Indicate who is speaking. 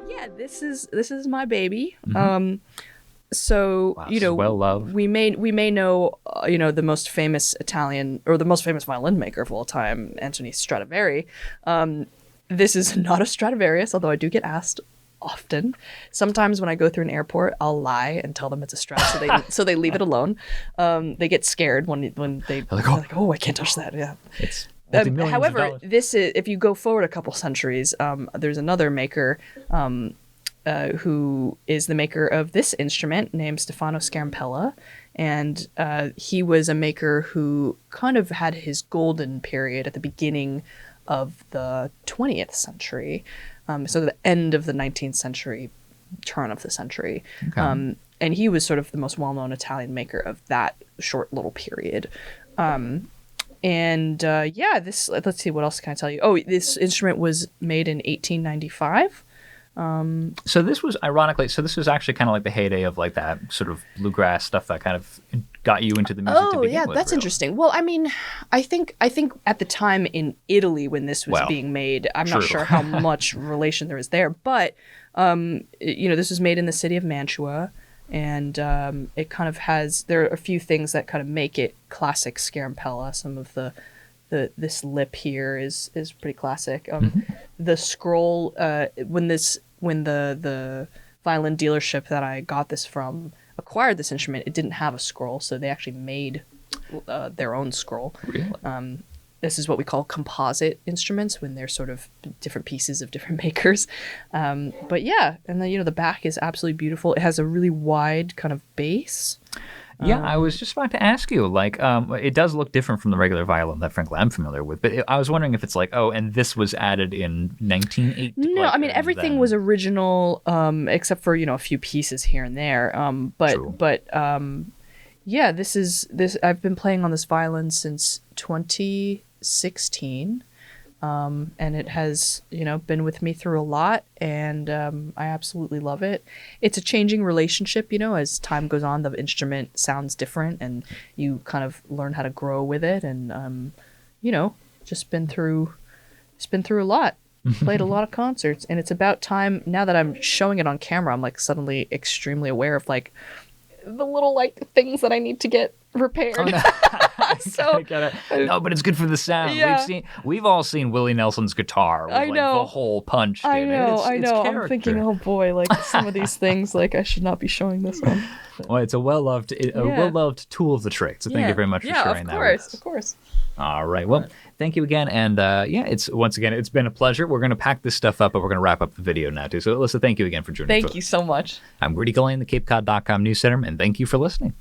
Speaker 1: Yeah, this is my baby.
Speaker 2: Wow,
Speaker 1: Well
Speaker 2: loved.
Speaker 1: we may know the most famous Italian or the most famous violin maker of all time, Anthony Stradivari. This is not a Stradivarius, although I do get asked often. Sometimes when I go through an airport, I'll lie and tell them it's a Strat, so they leave it alone. They get scared when they're like, oh, I can't touch that. Yeah.
Speaker 2: It's
Speaker 1: however, this is, if you go forward a couple centuries, there's another maker who is the maker of this instrument named Stefano Scampella. And he was a maker who kind of had his golden period at the beginning of the 20th century. So the end of the 19th century, turn of the century.
Speaker 2: Okay.
Speaker 1: And he was sort of the most well-known Italian maker of that short little period. Let's see, what else can I tell you? Oh, this instrument was made in 1895.
Speaker 2: So this was actually kind of like the heyday of like that sort of bluegrass stuff that kind of got you into the music to begin with.
Speaker 1: That's
Speaker 2: really
Speaker 1: interesting. Well, I mean, I think at the time in Italy when this was being made, I'm not sure how much relation there is there, but this was made in the city of Mantua, and it kind of there are a few things that kind of make it classic Scampella. Some of this lip here is pretty classic. The scroll, when the violin dealership that I got this from acquired this instrument, it didn't have a scroll, so they actually made their own scroll.
Speaker 2: Really?
Speaker 1: This is what we call composite instruments, when they're sort of different pieces of different makers. But yeah, and then the back is absolutely beautiful. It has a really wide kind of bass.
Speaker 2: Yeah, I was just about to ask you, like, it does look different from the regular violin that, frankly, I'm familiar with. But I was wondering if it's like, and this was added in 1980.
Speaker 1: No, I mean, everything was original, except for, a few pieces here and there. Yeah, this. I've been playing on this violin since 2016. And it has, been with me through a lot, and I absolutely love it. It's a changing relationship, as time goes on, the instrument sounds different, and you kind of learn how to grow with it, and just been through a lot. Played a lot of concerts, and it's about time now that I'm showing it on camera. I'm like suddenly extremely aware of like the little like things that I need to get repaired. Oh, no.
Speaker 2: So no, but it's good for the sound.
Speaker 1: Yeah.
Speaker 2: We've all seen Willie Nelson's guitar with
Speaker 1: I know.
Speaker 2: the hole punched
Speaker 1: I
Speaker 2: in
Speaker 1: know,
Speaker 2: it.
Speaker 1: I know. I'm thinking, oh boy, like some of these things, like I should not be showing this one.
Speaker 2: Well, it's a well-loved tool of the trade. So thank you very much for sharing that with us.
Speaker 1: Of course.
Speaker 2: All right. Well, thank you again. And it's been a pleasure. We're going to pack this stuff up, but we're going to wrap up the video now too. So Alyssa, thank you again for joining us.
Speaker 1: Thank you so much.
Speaker 2: I'm Grady Culhane, the CapeCod.com news center, and thank you for listening.